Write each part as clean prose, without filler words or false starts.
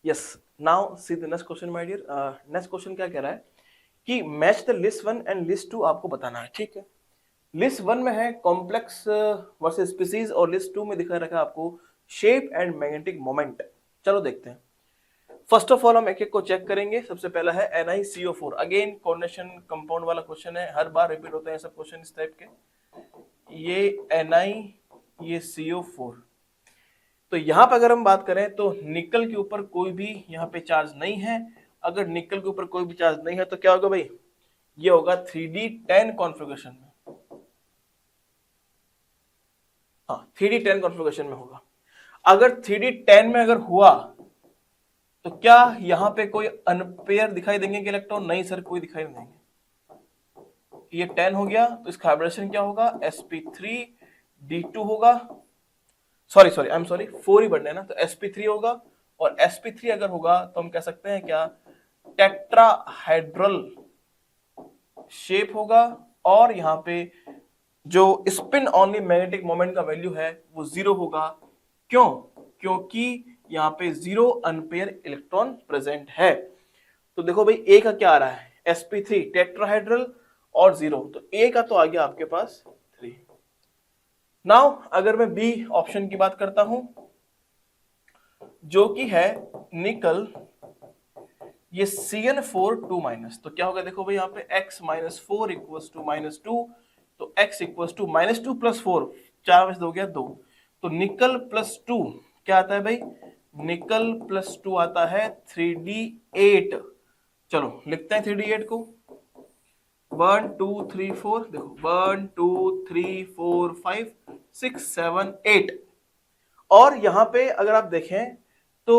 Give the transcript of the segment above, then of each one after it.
Yes, now see the next question my dear. Next question क्या कह रहा है कि match the list one and list two आपको बताना है, ठीक है। लिस्ट वन में है कॉम्प्लेक्स वर्सेस स्पीसीज और लिस्ट टू में दिखा रखा है आपको शेप एंड मैग्नेटिक मोमेंट। चलो देखते हैं। फर्स्ट ऑफ ऑल हम एक एक को चेक करेंगे। सबसे पहला है NiCO4। अगेन कोऑर्डिनेशन कंपाउंड वाला क्वेश्चन है, हर बार रिपीट होते हैं सब क्वेश्चन इस टाइप के। ये Ni, ये CO4। तो यहां पर अगर हम बात करें तो निकल के ऊपर कोई भी यहाँ पे चार्ज नहीं है। अगर निकल के ऊपर कोई भी चार्ज नहीं है तो क्या होगा भाई, ये होगा 3D10 कॉन्फ़िगरेशन में। हाँ, 3D10 कॉन्फ़िगरेशन में होगा। अगर 3D10 में अगर हुआ तो क्या यहां पे कोई अनपेयर दिखाई देंगे कि इलेक्ट्रॉन? नहीं सर, कोई दिखाई नहीं देंगे। ये 10 हो गया तो इसका वाइब्रेशन क्या होगा, sp3d2 होगा। सॉरी आई एम सॉरी, 4 ही बढ़ना है ना, तो sp3 होगा। और sp3 अगर होगा तो हम कह सकते हैं क्या, टेट्राहेड्रल शेप होगा। और यहाँ पे जो स्पिन ऑनली मैग्नेटिक मोमेंट का वैल्यू है वो 0 होगा। क्यों? क्योंकि यहाँ पे 0 अनपेयर इलेक्ट्रॉन प्रेजेंट है। तो देखो भाई, ए का क्या आ रहा है, sp3 टेट्राहेड्रल और 0, तो ए का तो आ गया आपके पास 3। नाउ अगर मैं बी ऑप्शन की बात करता हूं जो कि है निकल, ये CN4 2-, तो क्या होगा देखो भाई, यहाँ पे x -4 इक्वल्स टू -2, तो x इक्वल्स टू -2 + 4, 4 में से 2 गया 2, तो निकल +2 क्या आता है भाई, निकल +2 आता है 3D8। चलो लिखते हैं 3D8 को, 1 2 3 4, देखो 1 2 3 4 5 6 7 8। और यहां पे अगर आप देखें तो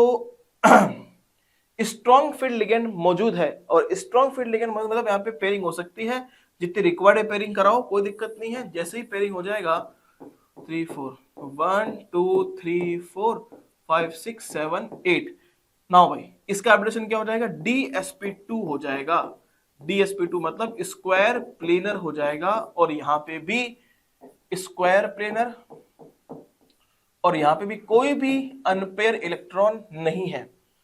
स्ट्रॉन्ग फील्ड लिगेंड मौजूद है। और स्ट्रॉन्ग फील्ड लिगेंड मतलब यहाँ पे पेयरिंग हो सकती है, जितनी रिक्वायर्ड है पेयरिंग कराओ, कोई दिक्कत नहीं है। जैसे ही पेयरिंग हो जाएगा 3 4 1 2 3 4 5 6 7 8, नाउ भाई इसका एब्रेशन क्या हो जाएगा, DsP2 हो जाएगा। DsP2 मतलब स्क्वायर प्लेनर हो जाएगा। और यहाँ पे भी स्क्वायर प्लेनर, और यहाँ पे भी कोई भी अनपेयर इलेक्ट्रॉन नहीं है।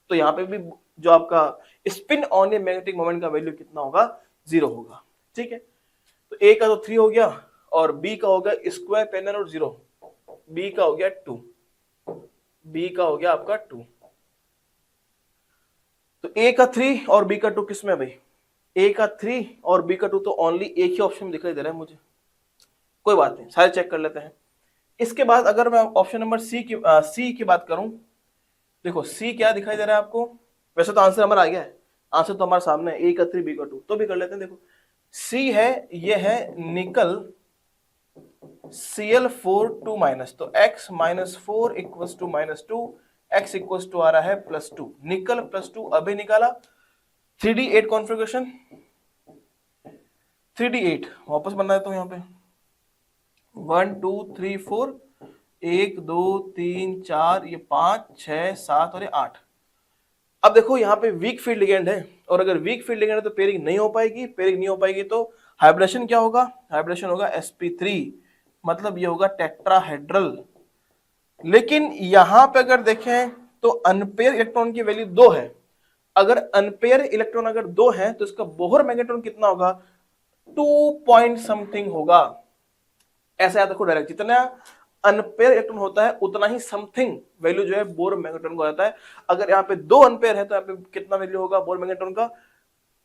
तो यहाँ पे भी जो आपका spin on a magnetic moment का वैल्यू कितना होगा, 0 होगा। ठीक है, तो ए का तो 3 हो गया, और बी का होगा स्क्वायर प्लेनर और 0, बी का हो गया 2, बी का हो गया आपका 2। तो ए का 3 और बी का 2 किसमें भाई, ए का 3 और बी का 2 तो ओनली एक ही ऑप्शन में दिखाई दे रहा है मुझे। कोई बात नहीं, सारे चेक कर लेते हैं। इसके बाद अगर मैं ऑप्शन नंबर सी की बात करूं, देखो सी क्या दिखाई दे रहा है आपको, वैसे तो आंसर हमारा आ गया है, आंसर तो हमारे सामने है, ए का 3 बी का 2, तो भी कर लेते हैं। देखो सी है, ये है निकल Cl4 2-, तो x -4 equals to -2, x equals to आ रहा है +2, निकल +2 अभी निकाला। 3D8 कॉन्फ़िगरेशन, 3D8 वापस बना देता हूं यहाँ पे, 1 2 3 4, 1 2 3 4, ये 5 6 7 और ये 8। अब देखो यहाँ पे वीक फील्ड लिगेंड है, और अगर वीक फील्ड लिगेंड है तो पेयरिंग नहीं हो पाएगी। पेयरिंग नहीं हो पाएगी तो हाइब्रिडेशन क्या होगा, हाइब्रिडेशन होगा sp3, मतलब ये होगा टेट्राहेड्रल। लेकिन यहां पे अगर देखें तो अनपेयर इलेक्ट्रॉन की वैल्यू 2 है। अगर अनपेयर इलेक्ट्रॉन अगर 2 है तो इसका बोहर मैग्नेट्रॉन कितना होगा, 2 पॉइंट समथिंग होगा। ऐसे याद रखो डायरेक्ट, जितना अनपेयर इलेक्ट्रॉन होता है उतना ही समथिंग वैल्यू जो है बोर मैग्नेट्रॉन का जाता है। अगर यहाँ पे 2 अनपेयर है तो यहाँ पे कितना वैल्यू होगा बोर मैग्नेट्रॉन का,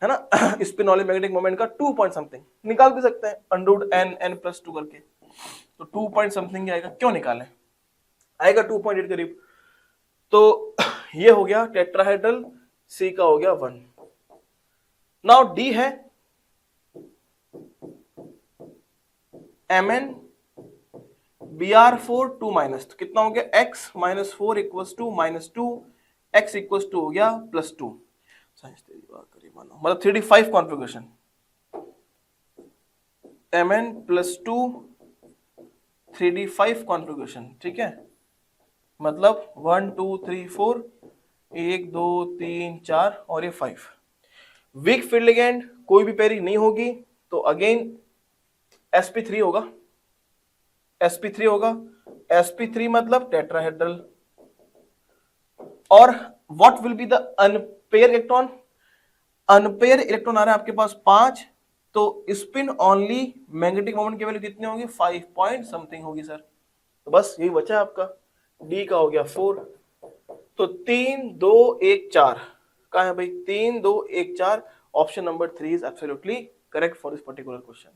है ना, स्पिन ऑन मैग्नेटिक मोमेंट का 2 पॉइंट समथिंग। निकाल भी सकते हैं √n+2 करके, तो 2 पॉइंट समथिंग आएगा। क्यों निकालें, आएगा 2.8 करीब। तो ये हो गया टेट्राहेड्रल, सी का हो गया 1। नाउ डी है Mn Br4 2-, तो कितना हो गया, x -4 equals to -2, x equals to हो गया +2। मतलब 3D5 configuration, Mn +2 3D5 configuration. ठीक है, मतलब 1 2 3 4, 1 2 3 4 और ये 5। वीक फील्ड लिगेंड कोई भी पेयरिंग नहीं होगी, तो अगेन sp3 होगा, sp3 होगा, sp3 मतलब टेट्राहेड्रल। और what will be the unpair electron? Unpair electron आ रहा है आपके पास 5, तो स्पिन ऑनली मैग्नेटिक मोमेंट की वैल्यू कितनी होगी? 5 पॉइंट समथिंग होगी सर। तो बस यही बचा आपका, डी का हो गया 4। तो 3 2 1 4 कहाँ है भाई? 3 2 1 4, option number 3 is absolutely correct for this particular question.